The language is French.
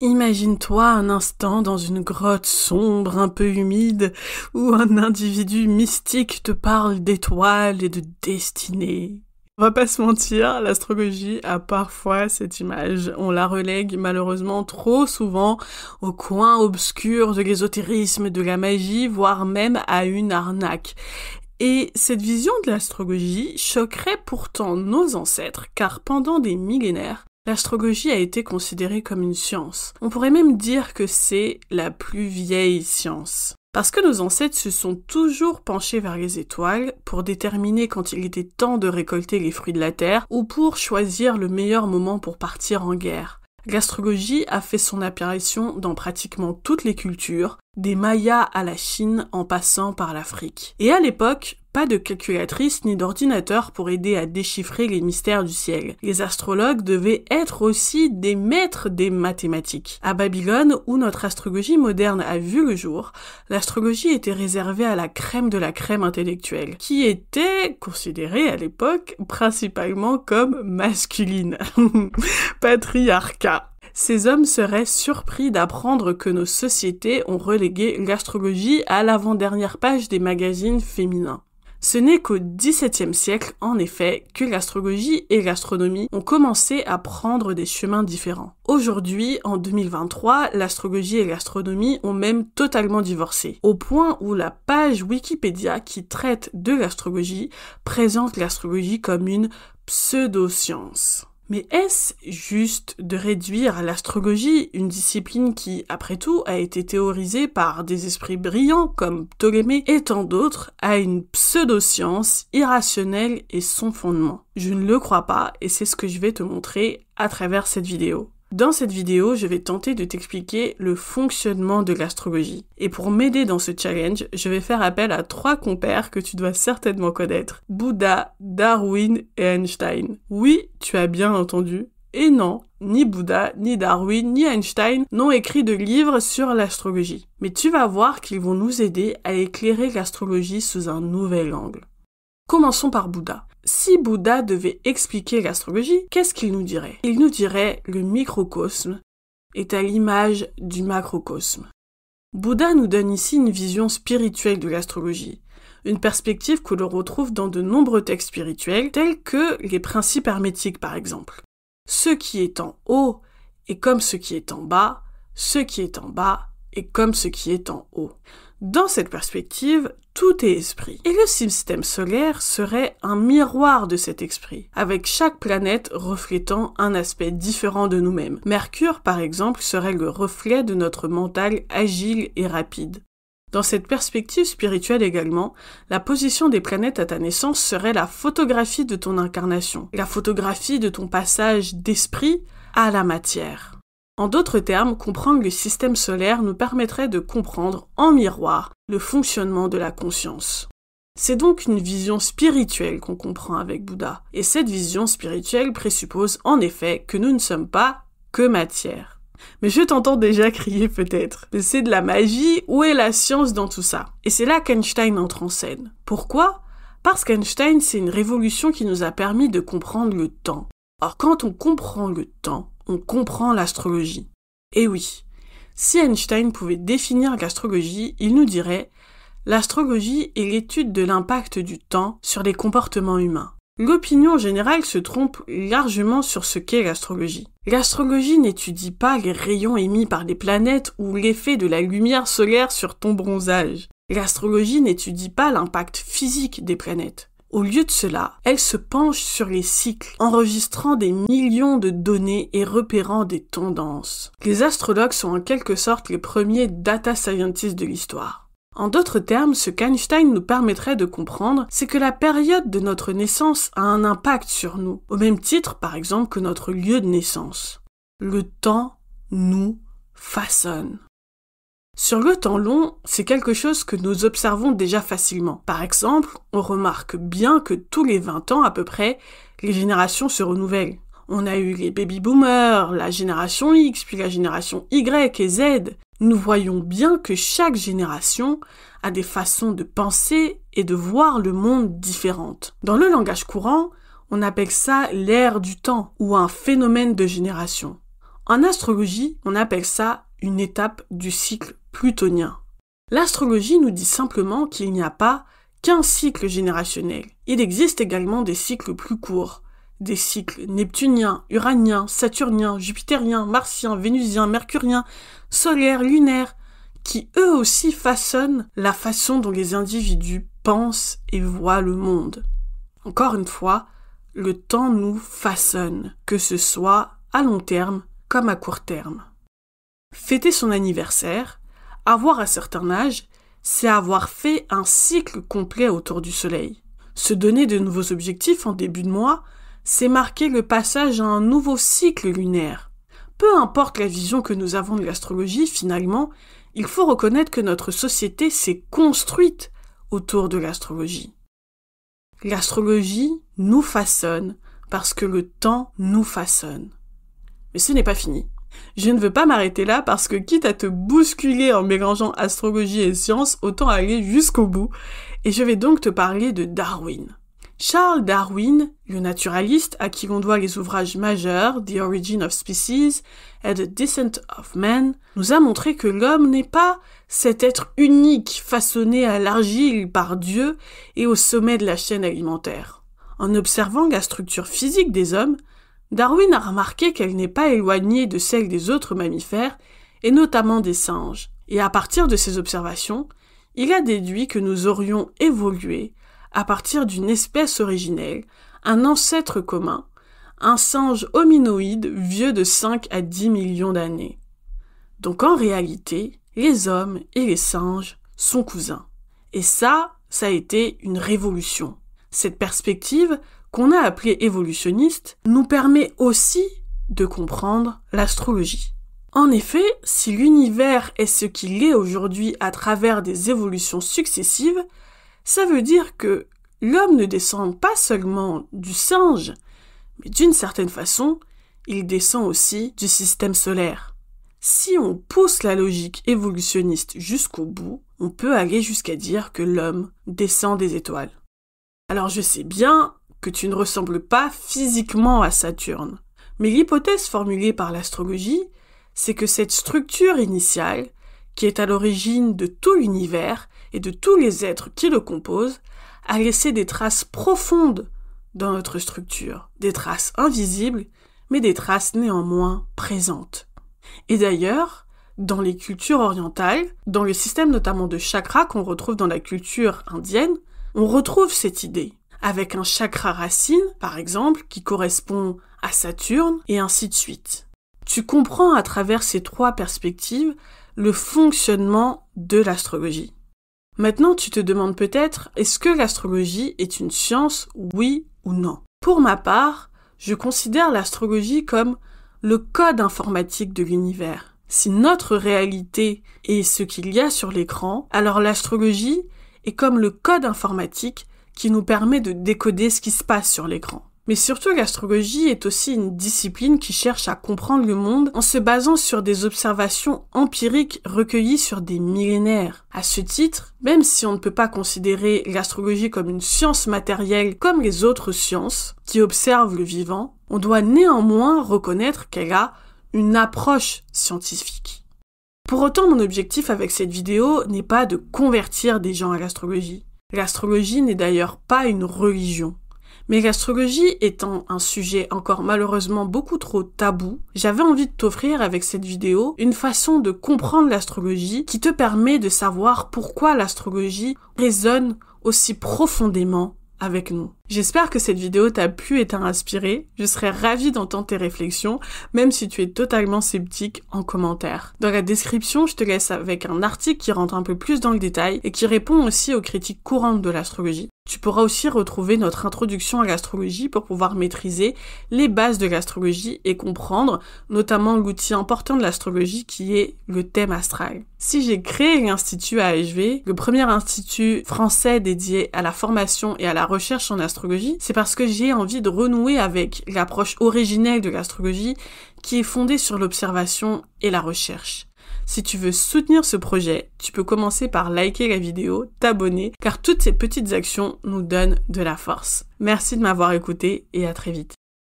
Imagine-toi un instant dans une grotte sombre, un peu humide, où un individu mystique te parle d'étoiles et de destinée. On va pas se mentir, l'astrologie a parfois cette image. On la relègue malheureusement trop souvent au coin obscur de l'ésotérisme, de la magie, voire même à une arnaque. Et cette vision de l'astrologie choquerait pourtant nos ancêtres, car pendant des millénaires, l'astrologie a été considérée comme une science. On pourrait même dire que c'est la plus vieille science. Parce que nos ancêtres se sont toujours penchés vers les étoiles pour déterminer quand il était temps de récolter les fruits de la terre ou pour choisir le meilleur moment pour partir en guerre. L'astrologie a fait son apparition dans pratiquement toutes les cultures, des Mayas à la Chine en passant par l'Afrique. Et à l'époque, pas de calculatrice ni d'ordinateur pour aider à déchiffrer les mystères du ciel. Les astrologues devaient être aussi des maîtres des mathématiques. À Babylone, où notre astrologie moderne a vu le jour, l'astrologie était réservée à la crème de la crème intellectuelle, qui était considérée à l'époque principalement comme masculine. Patriarcat. Ces hommes seraient surpris d'apprendre que nos sociétés ont relégué l'astrologie à l'avant-dernière page des magazines féminins. Ce n'est qu'au XVIIe siècle, en effet, que l'astrologie et l'astronomie ont commencé à prendre des chemins différents. Aujourd'hui, en 2023, l'astrologie et l'astronomie ont même totalement divorcé, au point où la page Wikipédia qui traite de l'astrologie présente l'astrologie comme une pseudo-science. Mais est-ce juste de réduire l'astrologie, une discipline qui, après tout, a été théorisée par des esprits brillants comme Ptolémée et tant d'autres, à une pseudo-science irrationnelle et sans fondement? Je ne le crois pas et c'est ce que je vais te montrer à travers cette vidéo. Dans cette vidéo, je vais tenter de t'expliquer le fonctionnement de l'astrologie. Et pour m'aider dans ce challenge, je vais faire appel à 3 compères que tu dois certainement connaître. Bouddha, Darwin et Einstein. Oui, tu as bien entendu. Et non, ni Bouddha, ni Darwin, ni Einstein n'ont écrit de livres sur l'astrologie. Mais tu vas voir qu'ils vont nous aider à éclairer l'astrologie sous un nouvel angle. Commençons par Bouddha. Si Bouddha devait expliquer l'astrologie, qu'est-ce qu'il nous dirait? Il nous dirait le microcosme est à l'image du macrocosme. Bouddha nous donne ici une vision spirituelle de l'astrologie, une perspective que l'on retrouve dans de nombreux textes spirituels, tels que les principes hermétiques par exemple. Ce qui est en haut est comme ce qui est en bas, ce qui est en bas est comme ce qui est en haut. Dans cette perspective, tout est esprit. Et le système solaire serait un miroir de cet esprit, avec chaque planète reflétant un aspect différent de nous-mêmes. Mercure, par exemple, serait le reflet de notre mental agile et rapide. Dans cette perspective spirituelle également, la position des planètes à ta naissance serait la photographie de ton incarnation, la photographie de ton passage d'esprit à la matière. En d'autres termes, comprendre le système solaire nous permettrait de comprendre en miroir le fonctionnement de la conscience. C'est donc une vision spirituelle qu'on comprend avec Bouddha. Et cette vision spirituelle présuppose en effet que nous ne sommes pas que matière. Mais je t'entends déjà crier peut-être. Mais c'est de la magie, où est la science dans tout ça? Et c'est là qu'Einstein entre en scène. Pourquoi? Parce qu'Einstein, c'est une révolution qui nous a permis de comprendre le temps. Or, quand on comprend le temps, on comprend l'astrologie. Et oui, si Einstein pouvait définir l'astrologie, il nous dirait « L'astrologie est l'étude de l'impact du temps sur les comportements humains ». L'opinion générale se trompe largement sur ce qu'est l'astrologie. L'astrologie n'étudie pas les rayons émis par les planètes ou l'effet de la lumière solaire sur ton bronzage. L'astrologie n'étudie pas l'impact physique des planètes. Au lieu de cela, elle se penche sur les cycles, enregistrant des millions de données et repérant des tendances. Les astrologues sont en quelque sorte les premiers data scientists de l'histoire. En d'autres termes, ce qu'Einstein nous permettrait de comprendre, c'est que la période de notre naissance a un impact sur nous, au même titre par exemple que notre lieu de naissance. Le temps nous façonne. Sur le temps long, c'est quelque chose que nous observons déjà facilement. Par exemple, on remarque bien que tous les 20 ans à peu près, les générations se renouvellent. On a eu les baby-boomers, la génération X, puis la génération Y et Z. Nous voyons bien que chaque génération a des façons de penser et de voir le monde différentes. Dans le langage courant, on appelle ça l'ère du temps ou un phénomène de génération. En astrologie, on appelle ça une étape du cycle plutonien. L'astrologie nous dit simplement qu'il n'y a pas qu'un cycle générationnel. Il existe également des cycles plus courts, des cycles neptuniens, uraniens, saturniens, jupitériens, martiens, vénusiens, mercuriens, solaires, lunaires, qui eux aussi façonnent la façon dont les individus pensent et voient le monde. Encore une fois, le temps nous façonne, que ce soit à long terme comme à court terme. Fêter son anniversaire, avoir un certain âge, c'est avoir fait un cycle complet autour du soleil. Se donner de nouveaux objectifs en début de mois, c'est marquer le passage à un nouveau cycle lunaire. Peu importe la vision que nous avons de l'astrologie, finalement, il faut reconnaître que notre société s'est construite autour de l'astrologie. L'astrologie nous façonne parce que le temps nous façonne. Mais ce n'est pas fini. Je ne veux pas m'arrêter là parce que quitte à te bousculer en mélangeant astrologie et science, autant aller jusqu'au bout. Et je vais donc te parler de Darwin. Charles Darwin, le naturaliste à qui l'on doit les ouvrages majeurs The Origin of Species et The Descent of Man, nous a montré que l'homme n'est pas cet être unique façonné à l'argile par Dieu et au sommet de la chaîne alimentaire. En observant la structure physique des hommes, Darwin a remarqué qu'elle n'est pas éloignée de celle des autres mammifères, et notamment des singes. Et à partir de ces observations, il a déduit que nous aurions évolué à partir d'une espèce originelle, un ancêtre commun, un singe hominoïde vieux de 5 à 10 millions d'années. Donc en réalité, les hommes et les singes sont cousins. Et ça a été une révolution. Cette perspective, qu'on a appelée évolutionniste, nous permet aussi de comprendre l'astrologie. En effet, si l'univers est ce qu'il est aujourd'hui à travers des évolutions successives, ça veut dire que l'homme ne descend pas seulement du singe, mais d'une certaine façon, il descend aussi du système solaire. Si on pousse la logique évolutionniste jusqu'au bout, on peut aller jusqu'à dire que l'homme descend des étoiles. Alors je sais bien que tu ne ressembles pas physiquement à Saturne, mais l'hypothèse formulée par l'astrologie, c'est que cette structure initiale, qui est à l'origine de tout l'univers et de tous les êtres qui le composent, a laissé des traces profondes dans notre structure, des traces invisibles, mais des traces néanmoins présentes. Et d'ailleurs, dans les cultures orientales, dans le système notamment de chakras qu'on retrouve dans la culture indienne, on retrouve cette idée, avec un chakra racine, par exemple, qui correspond à Saturne, et ainsi de suite. Tu comprends à travers ces 3 perspectives le fonctionnement de l'astrologie. Maintenant, tu te demandes peut-être, est-ce que l'astrologie est une science, oui ou non? Pour ma part, je considère l'astrologie comme le code informatique de l'univers. Si notre réalité est ce qu'il y a sur l'écran, alors l'astrologie est comme le code informatique qui nous permet de décoder ce qui se passe sur l'écran. Mais surtout, l'astrologie est aussi une discipline qui cherche à comprendre le monde en se basant sur des observations empiriques recueillies sur des millénaires. À ce titre, même si on ne peut pas considérer l'astrologie comme une science matérielle comme les autres sciences qui observent le vivant, on doit néanmoins reconnaître qu'elle a une approche scientifique. Pour autant, mon objectif avec cette vidéo n'est pas de convertir des gens à l'astrologie. L'astrologie n'est d'ailleurs pas une religion. Mais l'astrologie étant un sujet encore malheureusement beaucoup trop tabou, j'avais envie de t'offrir avec cette vidéo une façon de comprendre l'astrologie qui te permet de savoir pourquoi l'astrologie résonne aussi profondément avec nous. J'espère que cette vidéo t'a plu et t'a inspiré. Je serais ravie d'entendre tes réflexions, même si tu es totalement sceptique en commentaire. Dans la description, je te laisse avec un article qui rentre un peu plus dans le détail et qui répond aussi aux critiques courantes de l'astrologie. Tu pourras aussi retrouver notre introduction à l'astrologie pour pouvoir maîtriser les bases de l'astrologie et comprendre notamment l'outil important de l'astrologie qui est le thème astral. Si j'ai créé l'Institut AHV, le premier institut français dédié à la formation et à la recherche en astrologie, c'est parce que j'ai envie de renouer avec l'approche originelle de l'astrologie qui est fondée sur l'observation et la recherche. Si tu veux soutenir ce projet, tu peux commencer par liker la vidéo, t'abonner, car toutes ces petites actions nous donnent de la force. Merci de m'avoir écouté et à très vite.